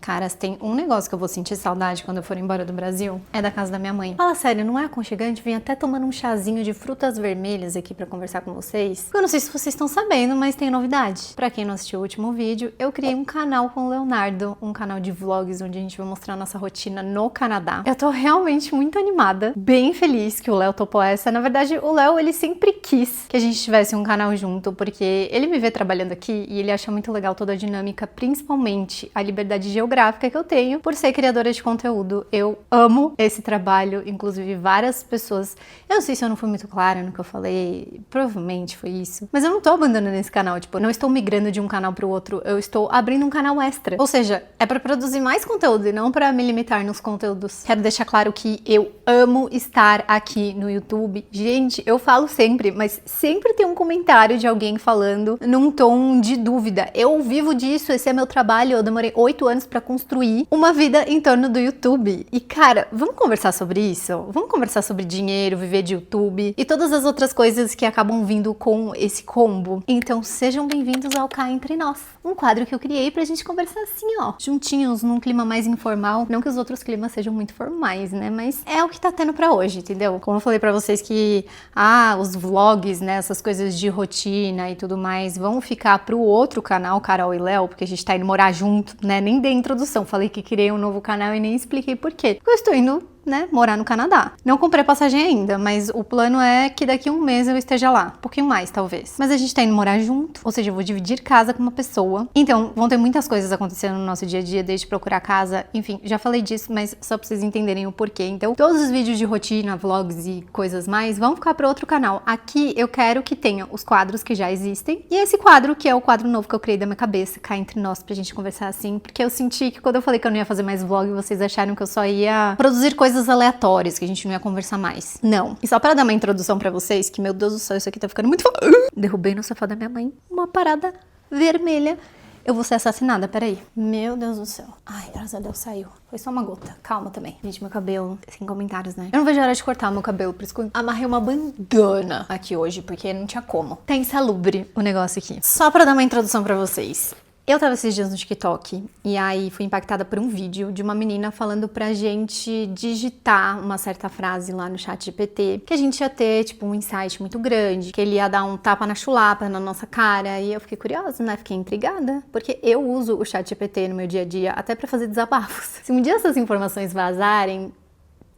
Cara, se tem um negócio que eu vou sentir saudade quando eu for embora do Brasil, é da casa da minha mãe. Fala sério, não é aconchegante? Vim até tomando um chazinho de frutas vermelhas aqui pra conversar com vocês. Eu não sei se vocês estão sabendo, mas tem novidade. Pra quem não assistiu o último vídeo, eu criei um canal com o Leonardo, um canal de vlogs onde a gente vai mostrar a nossa rotina no Canadá. Eu tô realmente muito animada, bem feliz que o Léo topou essa. Na verdade, o Léo, ele sempre quis que a gente tivesse um canal junto, porque ele me vê trabalhando aqui e ele acha muito legal toda a dinâmica, principalmente a liberdade geográfica que eu tenho por ser criadora de conteúdo. Eu amo esse trabalho, inclusive várias pessoas, eu não sei se eu não fui muito clara no que eu falei, provavelmente foi isso, mas eu não tô abandonando esse canal, tipo, não estou migrando de um canal pro outro, eu estou abrindo um canal extra, ou seja, é pra produzir mais conteúdo e não pra me limitar nos conteúdos. Quero deixar claro que eu amo estar aqui no YouTube. Gente, eu falo sempre, mas sempre tem um comentário de alguém falando num tom de dúvida. Eu vivo disso, esse é meu trabalho, eu demorei 8 anos pra construir uma vida em torno do YouTube. E cara, vamos conversar sobre isso? Vamos conversar sobre dinheiro, viver de YouTube e todas as outras coisas que acabam vindo com esse combo. Então sejam bem-vindos ao Cá Entre Nós, um quadro que eu criei pra gente conversar assim, ó, juntinhos, num clima mais informal. Não que os outros climas sejam muito formais, né, mas é o que tá tendo pra hoje, entendeu? Como eu falei pra vocês que, os vlogs, né, essas coisas de rotina e tudo mais vão ficar pro outro canal, Carol e Léo, porque a gente tá indo morar junto, né, nem dei introdução, falei que criei um novo canal e nem expliquei por quê. Porque eu estou indo, né, morar no Canadá. Não comprei passagem ainda, mas o plano é que daqui a um mês eu esteja lá. Um pouquinho mais, talvez. Mas a gente tá indo morar junto, ou seja, eu vou dividir casa com uma pessoa. Então, vão ter muitas coisas acontecendo no nosso dia a dia, desde procurar casa, enfim, já falei disso, mas só pra vocês entenderem o porquê. Então, todos os vídeos de rotina, vlogs e coisas mais vão ficar para outro canal. Aqui eu quero que tenha os quadros que já existem, e esse quadro, que é o quadro novo que eu criei da minha cabeça, Cá Entre Nós, pra gente conversar assim, porque eu senti que quando eu falei que eu não ia fazer mais vlog, vocês acharam que eu só ia produzir coisas aleatórias, que a gente não ia conversar mais. Não. E só para dar uma introdução pra vocês, que meu Deus do céu, isso aqui tá ficando muito... Derrubei no sofá da minha mãe uma parada vermelha. Eu vou ser assassinada, peraí. Meu Deus do céu. Ai, graças a Deus saiu. Foi só uma gota. Calma também. Gente, meu cabelo, sem comentários, né? Eu não vejo a hora de cortar meu cabelo, por isso que eu amarrei uma bandana aqui hoje, porque não tinha como. Tá insalubre o negócio aqui. Só pra dar uma introdução pra vocês. Eu tava esses dias no TikTok e aí fui impactada por um vídeo de uma menina falando pra gente digitar uma certa frase lá no ChatGPT, que a gente ia ter, tipo, um insight muito grande, que ele ia dar um tapa na chulapa na nossa cara, e eu fiquei curiosa, né? Fiquei intrigada, porque eu uso o ChatGPT no meu dia a dia até pra fazer desabafos. Se um dia essas informações vazarem,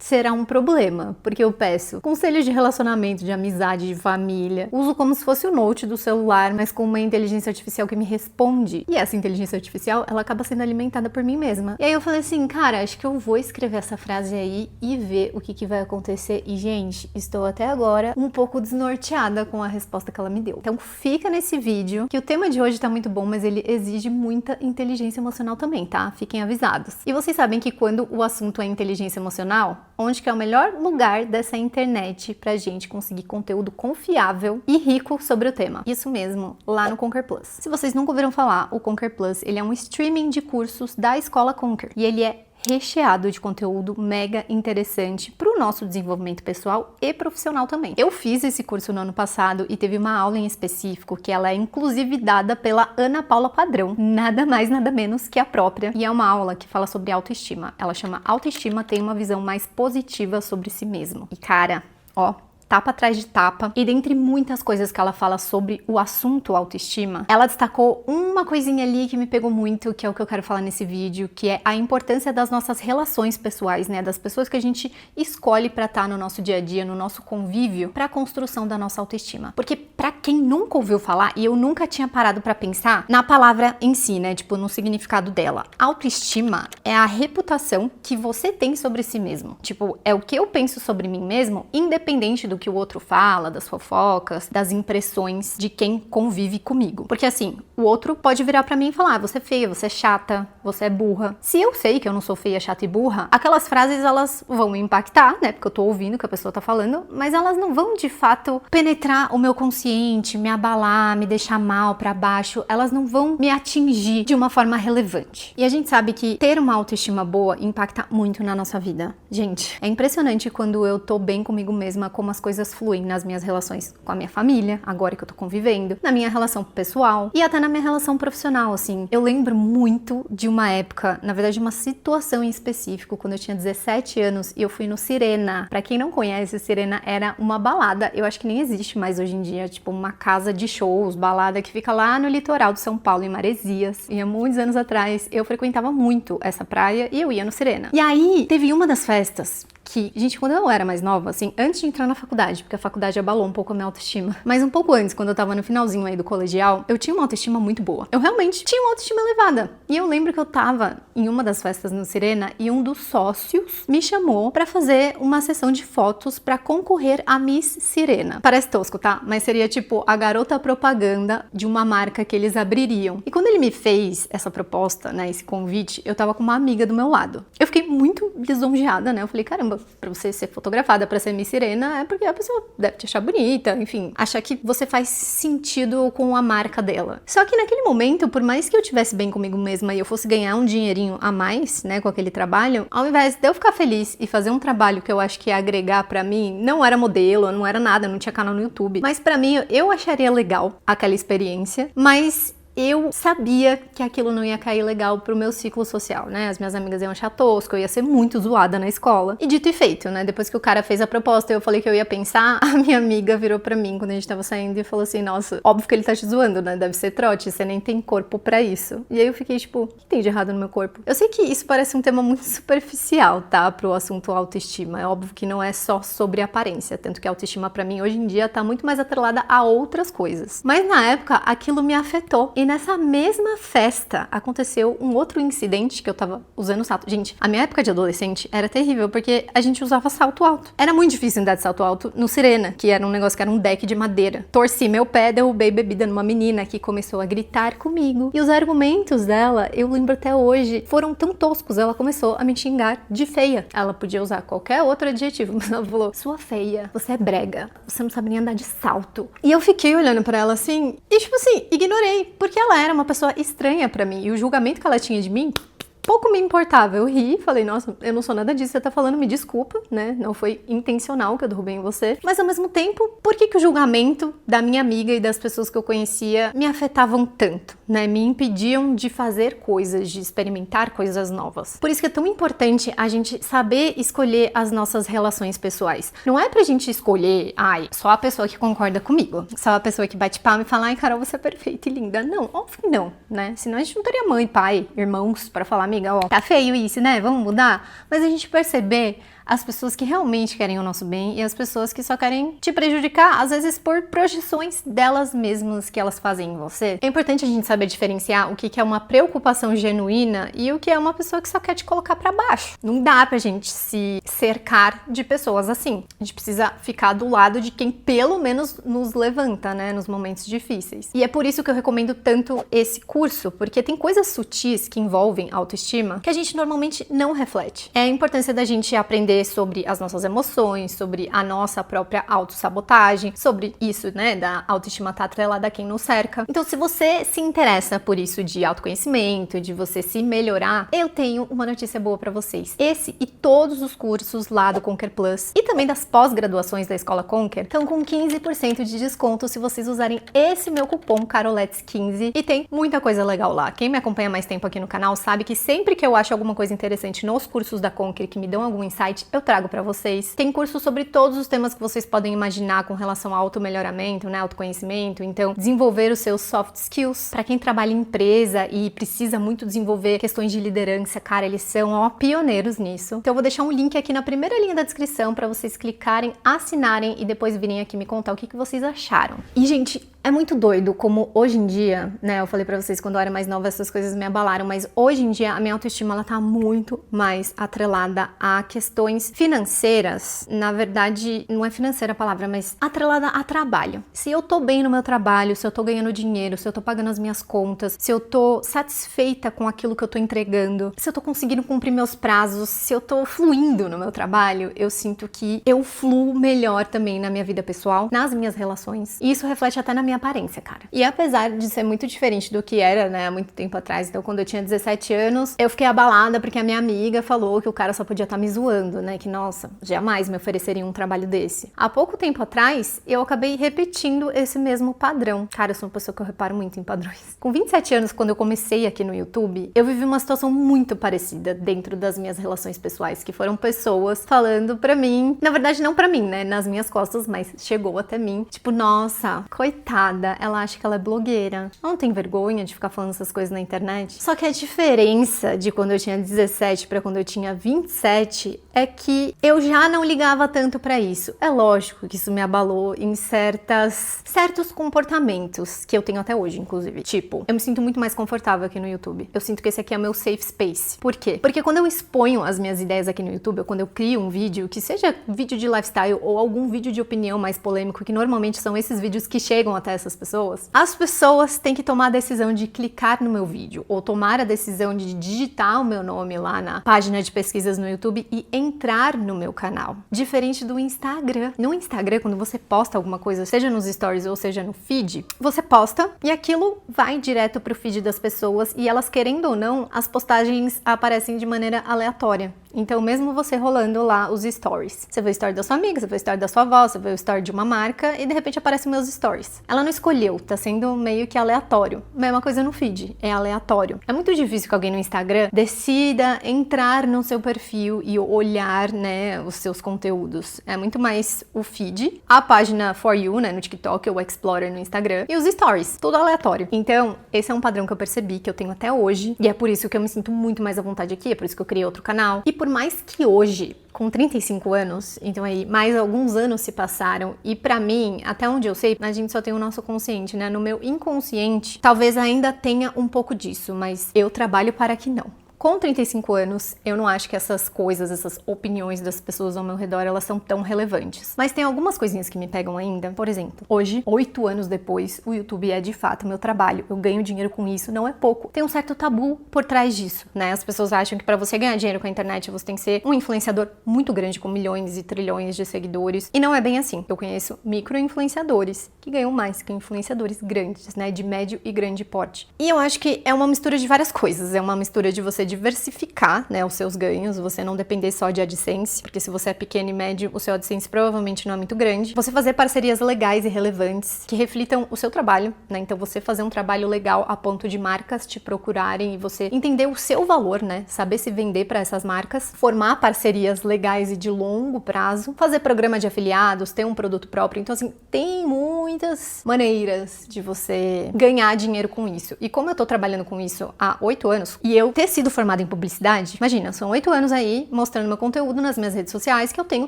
será um problema, porque eu peço conselhos de relacionamento, de amizade, de família. Uso como se fosse o note do celular, mas com uma inteligência artificial que me responde. E essa inteligência artificial, ela acaba sendo alimentada por mim mesma. E aí eu falei assim, cara, acho que eu vou escrever essa frase aí e ver o que vai acontecer. E, gente, estou até agora um pouco desnorteada com a resposta que ela me deu. Então fica nesse vídeo, que o tema de hoje tá muito bom, mas ele exige muita inteligência emocional também, tá? Fiquem avisados. E vocês sabem que quando o assunto é inteligência emocional, onde que é o melhor lugar dessa internet pra gente conseguir conteúdo confiável e rico sobre o tema. Isso mesmo, lá no Conquer Plus. Se vocês nunca ouviram falar, o Conquer Plus, ele é um streaming de cursos da Escola Conquer. E ele é recheado de conteúdo mega interessante para o nosso desenvolvimento pessoal e profissional também. Eu fiz esse curso no ano passado e teve uma aula em específico que ela é inclusive dada pela Ana Paula Padrão, nada mais nada menos que a própria, e é uma aula que fala sobre autoestima. Ela chama Autoestima tem uma visão mais positiva sobre si mesmo. E cara, ó, tapa atrás de tapa, e dentre muitas coisas que ela fala sobre o assunto autoestima, ela destacou uma coisinha ali que me pegou muito, que é o que eu quero falar nesse vídeo, que é a importância das nossas relações pessoais, né, das pessoas que a gente escolhe pra estar no nosso dia a dia, no nosso convívio, pra construção da nossa autoestima. Porque pra quem nunca ouviu falar, e eu nunca tinha parado pra pensar na palavra em si, né, tipo, no significado dela. Autoestima é a reputação que você tem sobre si mesmo. Tipo, é o que eu penso sobre mim mesmo, independente do que o outro fala, das fofocas, das impressões de quem convive comigo. Porque assim, o outro pode virar pra mim e falar, você é feia, você é chata, você é burra. Se eu sei que eu não sou feia, chata e burra, aquelas frases elas vão me impactar, né, porque eu tô ouvindo o que a pessoa tá falando, mas elas não vão de fato penetrar o meu consciente, me abalar, me deixar mal, pra baixo, elas não vão me atingir de uma forma relevante. E a gente sabe que ter uma autoestima boa impacta muito na nossa vida. Gente, é impressionante quando eu tô bem comigo mesma, como as coisas coisas fluem nas minhas relações com a minha família, agora que eu tô convivendo, na minha relação pessoal e até na minha relação profissional, assim. Eu lembro muito de uma época, na verdade, uma situação em específico, quando eu tinha 17 anos e eu fui no Sirena. Pra quem não conhece, Sirena era uma balada, eu acho que nem existe mais hoje em dia, tipo uma casa de shows, balada que fica lá no litoral de São Paulo, em Maresias. E há muitos anos atrás, eu frequentava muito essa praia e eu ia no Sirena. E aí, teve uma das festas que, gente, quando eu era mais nova, assim, antes de entrar na faculdade, porque a faculdade abalou um pouco a minha autoestima, mas um pouco antes, quando eu tava no finalzinho aí do colegial, eu tinha uma autoestima muito boa. Eu realmente tinha uma autoestima elevada. E eu lembro que eu tava em uma das festas no Sirena e um dos sócios me chamou pra fazer uma sessão de fotos pra concorrer a Miss Sirena. Parece tosco, tá? Mas seria tipo a garota propaganda de uma marca que eles abririam. E quando ele me fez essa proposta, né, esse convite, eu tava com uma amiga do meu lado. Eu fiquei muito lisonjeada, né? Eu falei, caramba, pra você ser fotografada, pra ser Miss Sirena, é porque a pessoa deve te achar bonita, enfim, achar que você faz sentido com a marca dela. Só que naquele momento, por mais que eu tivesse bem comigo mesma e eu fosse ganhar um dinheirinho a mais, né, com aquele trabalho, ao invés de eu ficar feliz e fazer um trabalho que eu acho que ia agregar pra mim, não era modelo, não era nada, não tinha canal no YouTube, mas pra mim, eu acharia legal aquela experiência, mas eu sabia que aquilo não ia cair legal pro meu ciclo social, né? As minhas amigas iam achar tosco, eu ia ser muito zoada na escola. E dito e feito, né? Depois que o cara fez a proposta e eu falei que eu ia pensar, a minha amiga virou pra mim quando a gente tava saindo e falou assim, nossa, óbvio que ele tá te zoando, né? Deve ser trote, você nem tem corpo pra isso. E aí eu fiquei tipo, o que tem de errado no meu corpo? Eu sei que isso parece um tema muito superficial, tá? Pro assunto autoestima. É óbvio que não é só sobre aparência, tanto que a autoestima pra mim hoje em dia tá muito mais atrelada a outras coisas. Mas na época, aquilo me afetou. E nessa mesma festa aconteceu um outro incidente que eu tava usando salto. Gente, a minha época de adolescente era terrível porque a gente usava salto alto. Era muito difícil andar de salto alto no Sirena, que era um negócio que era um deck de madeira. Torci meu pé, derrubei bebida numa menina que começou a gritar comigo. E os argumentos dela, eu lembro até hoje, foram tão toscos. Ela começou a me xingar de feia. Ela podia usar qualquer outro adjetivo, mas ela falou, sua feia, você é brega, você não sabe nem andar de salto. E eu fiquei olhando pra ela assim, e tipo assim, ignorei, porque ela era uma pessoa estranha pra mim, e o julgamento que ela tinha de mim pouco me importava. Eu ri, falei, nossa, eu não sou nada disso, você tá falando, me desculpa, né? Não foi intencional que eu derrubei em você. Mas ao mesmo tempo, por que o julgamento da minha amiga e das pessoas que eu conhecia me afetavam tanto, né? Me impediam de fazer coisas, de experimentar coisas novas. Por isso que é tão importante a gente saber escolher as nossas relações pessoais. Não é pra gente escolher, só a pessoa que concorda comigo, só a pessoa que bate palma e fala, ai, Carol, você é perfeita e linda. Não, óbvio que não, né? Senão a gente não teria mãe, pai, irmãos pra falar, amiga, ó, tá feio isso, né? Vamos mudar? Mas a gente perceber as pessoas que realmente querem o nosso bem e as pessoas que só querem te prejudicar, às vezes por projeções delas mesmas que elas fazem em você. É importante a gente saber diferenciar o que é uma preocupação genuína e o que é uma pessoa que só quer te colocar pra baixo. Não dá pra gente se cercar de pessoas assim. A gente precisa ficar do lado de quem pelo menos nos levanta, né, nos momentos difíceis. E é por isso que eu recomendo tanto esse curso, porque tem coisas sutis que envolvem autoestima que a gente normalmente não reflete. É a importância da gente aprender sobre as nossas emoções, sobre a nossa própria autossabotagem, sobre isso, né, da autoestima estar atrelada a quem nos cerca. Então, se você se interessa por isso de autoconhecimento, de você se melhorar, eu tenho uma notícia boa pra vocês. Esse e todos os cursos lá do Conquer Plus e também das pós-graduações da Escola Conquer estão com 15% de desconto se vocês usarem esse meu cupom Caroletes15 e tem muita coisa legal lá. Quem me acompanha mais tempo aqui no canal sabe que sempre que eu acho alguma coisa interessante nos cursos da Conquer que me dão algum insight, eu trago pra vocês. Tem curso sobre todos os temas que vocês podem imaginar com relação ao auto-melhoramento, né, autoconhecimento, então desenvolver os seus soft skills. Pra quem trabalha em empresa e precisa muito desenvolver questões de liderança, cara, eles são, ó, pioneiros nisso. Então eu vou deixar um link aqui na primeira linha da descrição pra vocês clicarem, assinarem e depois virem aqui me contar o que vocês acharam. E, gente, é muito doido como hoje em dia, né, eu falei pra vocês quando eu era mais nova essas coisas me abalaram, mas hoje em dia a minha autoestima ela tá muito mais atrelada a questões financeiras. Na verdade, não é financeira a palavra, mas atrelada a trabalho. Se eu tô bem no meu trabalho, se eu tô ganhando dinheiro, se eu tô pagando as minhas contas, se eu tô satisfeita com aquilo que eu tô entregando, se eu tô conseguindo cumprir meus prazos, se eu tô fluindo no meu trabalho, eu sinto que eu fluo melhor também na minha vida pessoal, nas minhas relações. E isso reflete até na minha minha aparência, cara. E apesar de ser muito diferente do que era, né, há muito tempo atrás, então quando eu tinha 17 anos, eu fiquei abalada porque a minha amiga falou que o cara só podia estar me zoando, né, que nossa, jamais me ofereceria um trabalho desse. Há pouco tempo atrás, eu acabei repetindo esse mesmo padrão. Cara, eu sou uma pessoa que eu reparo muito em padrões. Com 27 anos, quando eu comecei aqui no YouTube, eu vivi uma situação muito parecida dentro das minhas relações pessoais, que foram pessoas falando pra mim, na verdade não pra mim, né, nas minhas costas, mas chegou até mim, tipo, nossa, coitada, ela acha que ela é blogueira. Não tem vergonha de ficar falando essas coisas na internet? Só que a diferença de quando eu tinha 17 pra quando eu tinha 27 é que eu já não ligava tanto pra isso. É lógico que isso me abalou em certos comportamentos que eu tenho até hoje, inclusive. Tipo, eu me sinto muito mais confortável aqui no YouTube. Eu sinto que esse aqui é o meu safe space. Por quê? Porque quando eu exponho as minhas ideias aqui no YouTube, ou quando eu crio um vídeo, que seja vídeo de lifestyle ou algum vídeo de opinião mais polêmico, que normalmente são esses vídeos que chegam até essas pessoas, as pessoas têm que tomar a decisão de clicar no meu vídeo, ou tomar a decisão de digitar o meu nome lá na página de pesquisas no YouTube e entrar no meu canal. Diferente do Instagram. No Instagram, quando você posta alguma coisa, seja nos stories ou seja no feed, você posta e aquilo vai direto pro feed das pessoas e elas, querendo ou não, as postagens aparecem de maneira aleatória. Então, mesmo você rolando lá os stories, você vê o story da sua amiga, você vê o story da sua avó, você vê o story de uma marca e de repente aparecem meus stories. Ela não escolheu, tá sendo meio que aleatório. Mesma coisa no feed, é aleatório. É muito difícil que alguém no Instagram decida entrar no seu perfil e olhar, né, os seus conteúdos. É muito mais o feed, a página For You, né, no TikTok, ou Explorer no Instagram, e os stories, tudo aleatório. Então, esse é um padrão que eu percebi, que eu tenho até hoje, e é por isso que eu me sinto muito mais à vontade aqui, é por isso que eu criei outro canal. E por mais que hoje, com 35 anos, então aí mais alguns anos se passaram e pra mim, até onde eu sei, a gente só tem o nosso consciente, né? No meu inconsciente, talvez ainda tenha um pouco disso, mas eu trabalho para que não. Com 35 anos, eu não acho que essas coisas, essas opiniões das pessoas ao meu redor, elas são tão relevantes. Mas tem algumas coisinhas que me pegam ainda. Por exemplo, hoje, 8 anos depois, o YouTube é de fato meu trabalho. Eu ganho dinheiro com isso, não é pouco. Tem um certo tabu por trás disso, né? As pessoas acham que para você ganhar dinheiro com a internet, você tem que ser um influenciador muito grande, com milhões e trilhões de seguidores. E não é bem assim. Eu conheço micro-influenciadores que ganham mais que influenciadores grandes, né? De médio e grande porte. E eu acho que é uma mistura de várias coisas. É uma mistura de você diversificar, né, os seus ganhos, você não depender só de AdSense, porque se você é pequeno e médio, o seu AdSense provavelmente não é muito grande. Você fazer parcerias legais e relevantes que reflitam o seu trabalho, né? Então você fazer um trabalho legal a ponto de marcas te procurarem e você entender o seu valor, né? Saber se vender para essas marcas, formar parcerias legais e de longo prazo, fazer programa de afiliados, ter um produto próprio. Então assim, tem muitas maneiras de você ganhar dinheiro com isso. E como eu tô trabalhando com isso há 8 anos e eu ter sido formada em publicidade, imagina, são 8 anos aí mostrando meu conteúdo nas minhas redes sociais, que eu tenho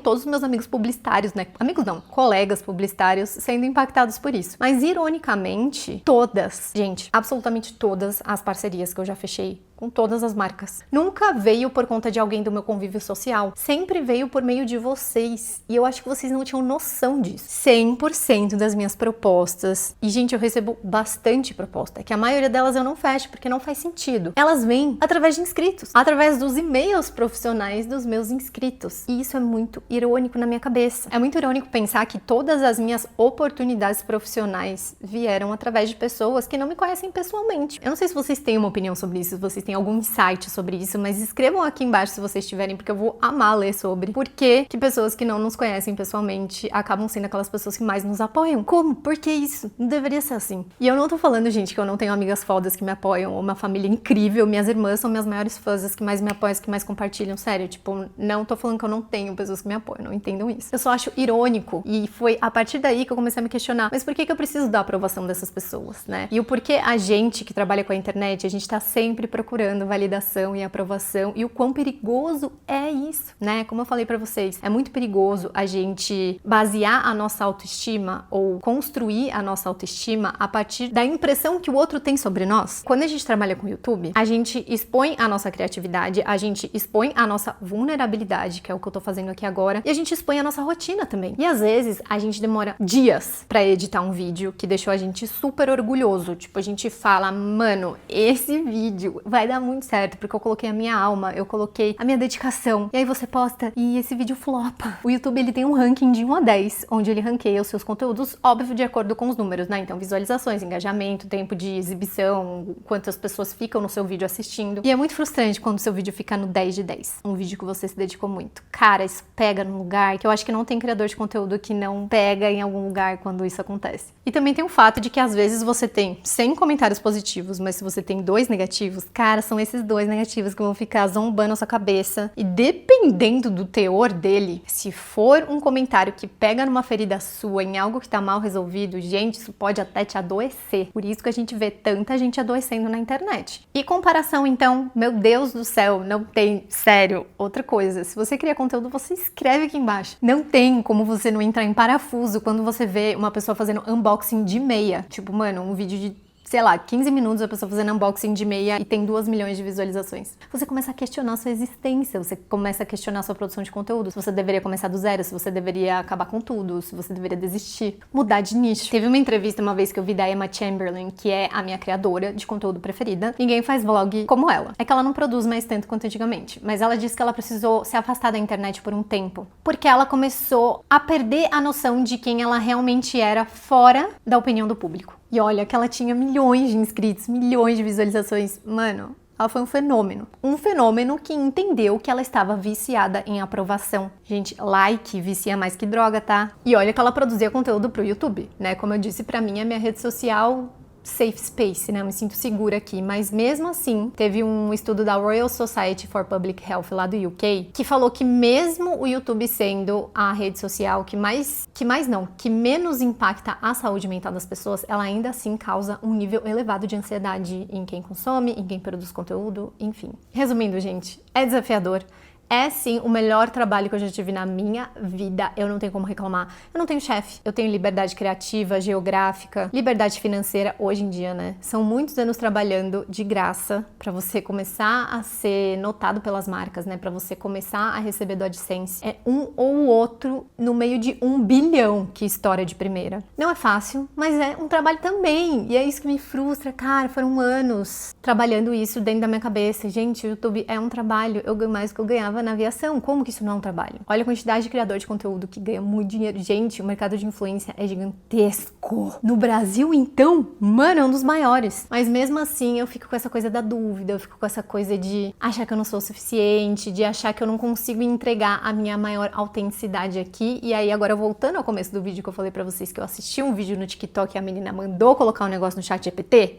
todos os meus amigos publicitários, né? Amigos não, colegas publicitários sendo impactados por isso. Mas ironicamente, todas, gente, absolutamente todas as parcerias que eu já fechei com todas as marcas, nunca veio por conta de alguém do meu convívio social, sempre veio por meio de vocês, e eu acho que vocês não tinham noção disso. 100% das minhas propostas, e gente, eu recebo bastante proposta, é que a maioria delas eu não fecho, porque não faz sentido. Elas vêm através de inscritos, através dos e-mails profissionais dos meus inscritos, e isso é muito irônico na minha cabeça. É muito irônico pensar que todas as minhas oportunidades profissionais vieram através de pessoas que não me conhecem pessoalmente. Eu não sei se vocês têm uma opinião sobre isso, se vocês têm algum insight sobre isso, mas escrevam aqui embaixo se vocês tiverem, porque eu vou amar ler sobre por que pessoas que não nos conhecem pessoalmente acabam sendo aquelas pessoas que mais nos apoiam. Como? Por que isso? Não deveria ser assim. E eu não tô falando, gente, que eu não tenho amigas fodas que me apoiam, ou uma família incrível, minhas irmãs são minhas maiores fãs, as que mais me apoiam, as que mais compartilham, sério, tipo, não tô falando que eu não tenho pessoas que me apoiam, não entendam isso. Eu só acho irônico, e foi a partir daí que eu comecei a me questionar, mas por que eu preciso da aprovação dessas pessoas, né? E o porquê a gente que trabalha com a internet, a gente tá sempre procurando validação e aprovação, e o quão perigoso é isso, né? Como eu falei pra vocês, é muito perigoso a gente basear a nossa autoestima ou construir a nossa autoestima a partir da impressão que o outro tem sobre nós. Quando a gente trabalha com o YouTube, a gente expõe a nossa criatividade, a gente expõe a nossa vulnerabilidade, que é o que eu tô fazendo aqui agora, e a gente expõe a nossa rotina também. E às vezes a gente demora dias pra editar um vídeo que deixou a gente super orgulhoso. Tipo, a gente fala, mano, esse vídeo vai dar dar muito certo, porque eu coloquei a minha alma, eu coloquei a minha dedicação. E aí você posta e esse vídeo flopa. O YouTube, ele tem um ranking de 1 a 10, onde ele ranqueia os seus conteúdos, óbvio, de acordo com os números, né? Então, visualizações, engajamento, tempo de exibição, quantas pessoas ficam no seu vídeo assistindo. E é muito frustrante quando o seu vídeo fica no 10 de 10. Um vídeo que você se dedicou muito. Cara, isso pega num lugar que eu acho que não tem criador de conteúdo que não pega em algum lugar quando isso acontece. E também tem o fato de que às vezes você tem 100 comentários positivos, mas se você tem 2 negativos, cara, são esses 2 negativos que vão ficar zombando a sua cabeça. E dependendo do teor dele, se for um comentário que pega numa ferida sua, em algo que tá mal resolvido, gente, isso pode até te adoecer. Por isso que a gente vê tanta gente adoecendo na internet. E comparação, então, meu Deus do céu, não tem, sério, outra coisa. Se você cria conteúdo, você escreve aqui embaixo. Não tem como você não entrar em parafuso quando você vê uma pessoa fazendo unboxing de meia. Tipo, mano, um vídeo de, sei lá, 15 minutos a pessoa fazendo unboxing de meia e tem 2 milhões de visualizações. Você começa a questionar a sua existência, você começa a questionar a sua produção de conteúdo, se você deveria começar do zero, se você deveria acabar com tudo, se você deveria desistir, mudar de nicho. Teve uma entrevista uma vez que eu vi da Emma Chamberlain, que é a minha criadora de conteúdo preferida. Ninguém faz vlog como ela. É que ela não produz mais tanto quanto antigamente, mas ela disse que ela precisou se afastar da internet por um tempo, porque ela começou a perder a noção de quem ela realmente era fora da opinião do público. E olha que ela tinha milhões de inscritos, milhões de visualizações. Mano, ela foi um fenômeno. Um fenômeno que entendeu que ela estava viciada em aprovação. Gente, like vicia mais que droga, tá? E olha que ela produzia conteúdo pro YouTube, né? Como eu disse, pra mim, a minha rede social safe space, né? Eu me sinto segura aqui, mas mesmo assim, teve um estudo da Royal Society for Public Health lá do UK, que falou que mesmo o YouTube sendo a rede social que menos impacta a saúde mental das pessoas, ela ainda assim causa um nível elevado de ansiedade em quem consome, em quem produz conteúdo, enfim. Resumindo, gente, é desafiador. É sim o melhor trabalho que eu já tive na minha vida, eu não tenho como reclamar. Eu não tenho chefe, eu tenho liberdade criativa, geográfica, liberdade financeira hoje em dia, né? São muitos anos trabalhando de graça pra você começar a ser notado pelas marcas, né? Pra você começar a receber do AdSense. É um ou outro no meio de 1 bilhão que estoura de primeira. Não é fácil, mas é um trabalho também. E é isso que me frustra, cara. Foram anos trabalhando isso dentro da minha cabeça. Gente, o YouTube é um trabalho. Eu ganho mais do que eu ganhava na aviação. Como que isso não é um trabalho? Olha a quantidade de criador de conteúdo que ganha muito dinheiro. Gente, o mercado de influência é gigantesco. No Brasil, então, mano, é um dos maiores. Mas mesmo assim, eu fico com essa coisa da dúvida, eu fico com essa coisa de achar que eu não sou o suficiente, de achar que eu não consigo entregar a minha maior autenticidade aqui. E aí, agora voltando ao começo do vídeo que eu falei pra vocês que eu assisti um vídeo no TikTok e a menina mandou colocar um negócio no ChatGPT,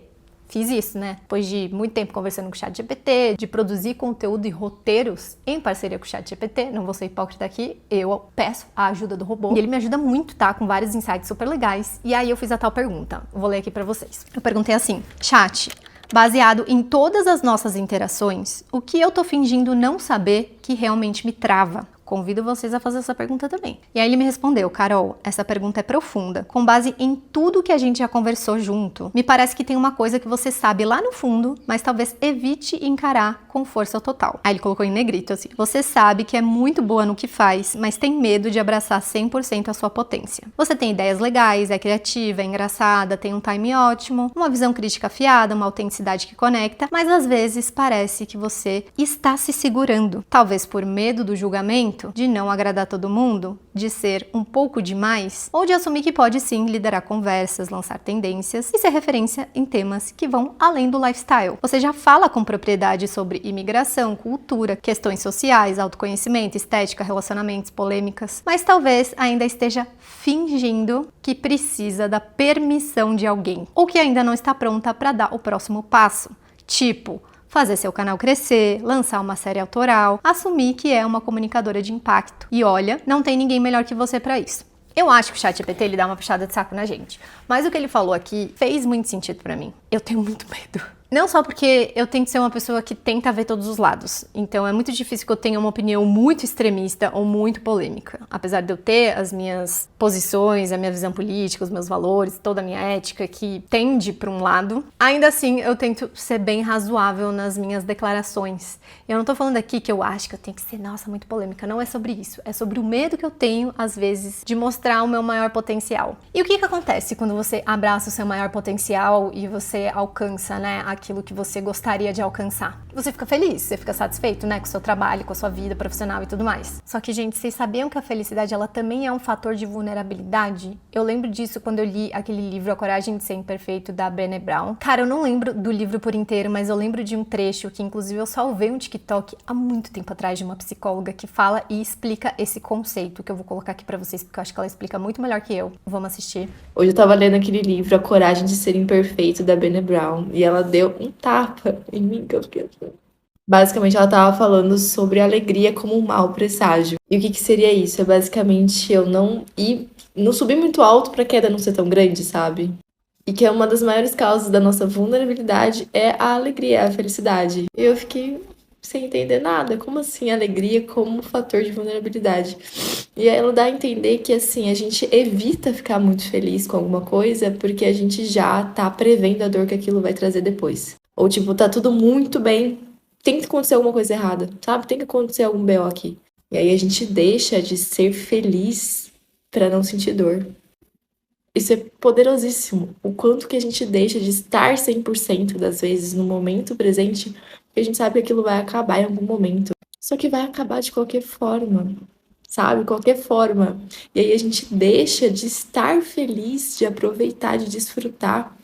fiz isso, né? Depois de muito tempo conversando com o ChatGPT, de produzir conteúdo e roteiros em parceria com o ChatGPT, não vou ser hipócrita aqui, eu peço a ajuda do robô. E ele me ajuda muito, tá? Com vários insights super legais. E aí eu fiz a tal pergunta. Vou ler aqui pra vocês. Eu perguntei assim: Chat, baseado em todas as nossas interações, o que eu tô fingindo não saber que realmente me trava? Convido vocês a fazer essa pergunta também. E aí ele me respondeu: Carol, essa pergunta é profunda. Com base em tudo que a gente já conversou junto, me parece que tem uma coisa que você sabe lá no fundo, mas talvez evite encarar com força total. Aí ele colocou em negrito assim: você sabe que é muito boa no que faz, mas tem medo de abraçar 100% a sua potência. Você tem ideias legais, é criativa, é engraçada, tem um time ótimo, uma visão crítica afiada, uma autenticidade que conecta, mas às vezes parece que você está se segurando, talvez por medo do julgamento, de não agradar todo mundo, de ser um pouco demais, ou de assumir que pode sim liderar conversas, lançar tendências e ser referência em temas que vão além do lifestyle. Você já fala com propriedade sobre imigração, cultura, questões sociais, autoconhecimento, estética, relacionamentos, polêmicas, mas talvez ainda esteja fingindo que precisa da permissão de alguém, ou que ainda não está pronta para dar o próximo passo. Tipo, fazer seu canal crescer, lançar uma série autoral, assumir que é uma comunicadora de impacto. E olha, não tem ninguém melhor que você para isso. Eu acho que o ChatGPT ele dá uma puxada de saco na gente, mas o que ele falou aqui fez muito sentido para mim. Eu tenho muito medo. Não só porque eu tenho que ser uma pessoa que tenta ver todos os lados. Então é muito difícil que eu tenha uma opinião muito extremista ou muito polêmica. Apesar de eu ter as minhas posições, a minha visão política, os meus valores, toda a minha ética que tende para um lado, ainda assim eu tento ser bem razoável nas minhas declarações. Eu não tô falando aqui que eu acho que eu tenho que ser, nossa, muito polêmica. Não é sobre isso. É sobre o medo que eu tenho, às vezes, de mostrar o meu maior potencial. E o que acontece quando você abraça o seu maior potencial e você alcança, né, aquilo que você gostaria de alcançar. Você fica feliz, você fica satisfeito, né, com o seu trabalho, com a sua vida profissional e tudo mais. Só que, gente, vocês sabiam que a felicidade, ela também é um fator de vulnerabilidade? Eu lembro disso quando eu li aquele livro A Coragem de Ser Imperfeito, da Brené Brown. Cara, eu não lembro do livro por inteiro, mas eu lembro de um trecho que, inclusive, eu salvei um TikTok há muito tempo atrás de uma psicóloga que fala e explica esse conceito, que eu vou colocar aqui pra vocês, porque eu acho que ela explica muito melhor que eu. Vamos assistir. Hoje eu tava lendo aquele livro, A Coragem de Ser Imperfeito, da Brené Brown, e ela deu um tapa em mim, que eu fiquei assim. Basicamente, ela tava falando sobre a alegria como um mau presságio. E o que seria isso? É basicamente eu não subir muito alto pra queda não ser tão grande, sabe? E que é uma das maiores causas da nossa vulnerabilidade é a alegria, a felicidade. E eu fiquei sem entender nada. Como assim alegria como fator de vulnerabilidade? E aí ela dá a entender que, assim, a gente evita ficar muito feliz com alguma coisa porque a gente já tá prevendo a dor que aquilo vai trazer depois. Ou, tipo, tá tudo muito bem, tem que acontecer alguma coisa errada, sabe? Tem que acontecer algum BO aqui. E aí a gente deixa de ser feliz pra não sentir dor. Isso é poderosíssimo. O quanto que a gente deixa de estar 100% das vezes no momento presente, porque a gente sabe que aquilo vai acabar em algum momento. Só que vai acabar de qualquer forma, sabe? Qualquer forma. E aí a gente deixa de estar feliz, de aproveitar, de desfrutar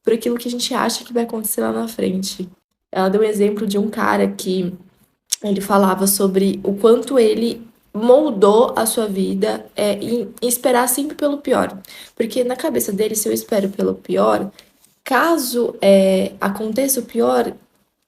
por aquilo que a gente acha que vai acontecer lá na frente. Ela deu um exemplo de um cara que ele falava sobre o quanto ele moldou a sua vida em esperar sempre pelo pior. Porque na cabeça dele, se eu espero pelo pior, caso aconteça o pior,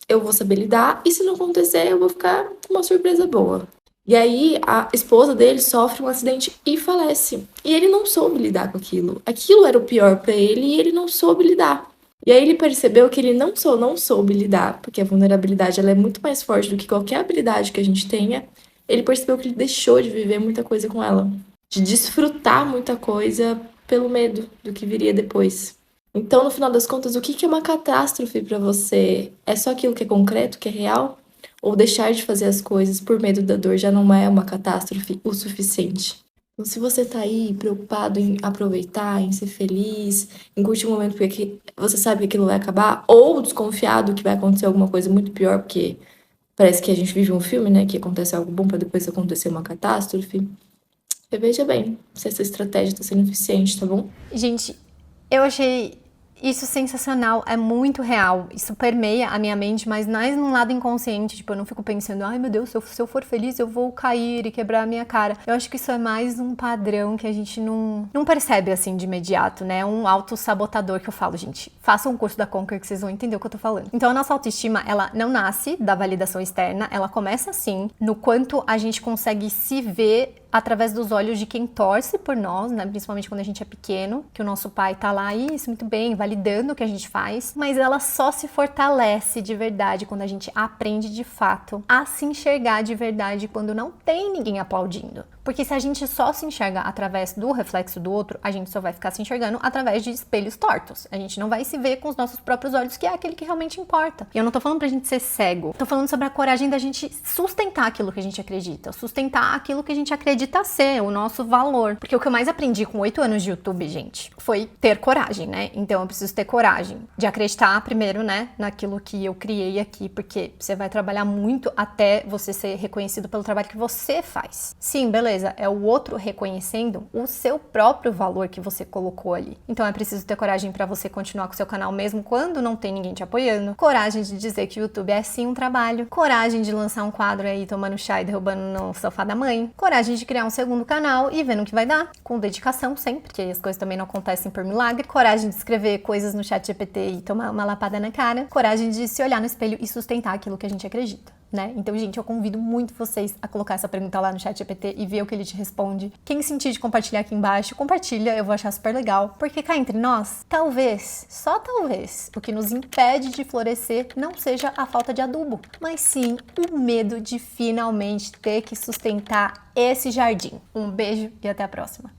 eu vou saber lidar, e se não acontecer, eu vou ficar com uma surpresa boa. E aí, a esposa dele sofre um acidente e falece. E ele não soube lidar com aquilo. Aquilo era o pior pra ele e ele não soube lidar. E aí ele percebeu que ele não soube lidar, porque a vulnerabilidade ela é muito mais forte do que qualquer habilidade que a gente tenha. Ele percebeu que ele deixou de viver muita coisa com ela, de desfrutar muita coisa pelo medo do que viria depois. Então, no final das contas, o que é uma catástrofe pra você? É só aquilo que é concreto, que é real? Ou deixar de fazer as coisas por medo da dor já não é uma catástrofe o suficiente? Então, se você tá aí preocupado em aproveitar, em ser feliz, em curtir o momento porque você sabe que aquilo vai acabar, ou desconfiado que vai acontecer alguma coisa muito pior, porque parece que a gente vive um filme, né? Que acontece algo bom pra depois acontecer uma catástrofe. Veja bem se essa estratégia tá sendo eficiente, tá bom? Gente, eu achei isso sensacional, é muito real. Isso permeia a minha mente, mas mais num lado inconsciente. Tipo, eu não fico pensando, ai meu Deus, se eu for feliz, eu vou cair e quebrar a minha cara. Eu acho que isso é mais um padrão que a gente não percebe assim de imediato, né? Um autossabotador que eu falo, gente. Façam um curso da Conquer que vocês vão entender o que eu tô falando. Então, a nossa autoestima, ela não nasce da validação externa, ela começa assim, no quanto a gente consegue se ver através dos olhos de quem torce por nós, né? Principalmente quando a gente é pequeno, que o nosso pai tá lá, isso, muito bem, validando o que a gente faz, mas ela só se fortalece de verdade quando a gente aprende de fato a se enxergar de verdade quando não tem ninguém aplaudindo. Porque se a gente só se enxerga através do reflexo do outro, a gente só vai ficar se enxergando através de espelhos tortos. A gente não vai se ver com os nossos próprios olhos, que é aquele que realmente importa. E eu não tô falando pra gente ser cego, tô falando sobre a coragem da gente sustentar aquilo que a gente acredita, sustentar aquilo que a gente acredita ser, o nosso valor. Porque o que eu mais aprendi com 8 anos de YouTube, gente, foi ter coragem, né? Então eu preciso ter coragem de acreditar primeiro, né, naquilo que eu criei aqui, porque você vai trabalhar muito até você ser reconhecido pelo trabalho que você faz. Sim, beleza. É o outro reconhecendo o seu próprio valor que você colocou ali. Então é preciso ter coragem para você continuar com o seu canal mesmo quando não tem ninguém te apoiando. Coragem de dizer que o YouTube é sim um trabalho. Coragem de lançar um quadro aí tomando chá e derrubando no sofá da mãe. Coragem de criar um segundo canal e vendo o que vai dar. Com dedicação sempre, porque as coisas também não acontecem por milagre. Coragem de escrever coisas no chat GPT e tomar uma lapada na cara. Coragem de se olhar no espelho e sustentar aquilo que a gente acredita. Né? Então, gente, eu convido muito vocês a colocar essa pergunta lá no chat GPT e ver o que ele te responde. Quem sentir de compartilhar aqui embaixo, compartilha, eu vou achar super legal. Porque cá entre nós, talvez, só talvez, o que nos impede de florescer não seja a falta de adubo, mas sim o medo de finalmente ter que sustentar esse jardim. Um beijo e até a próxima.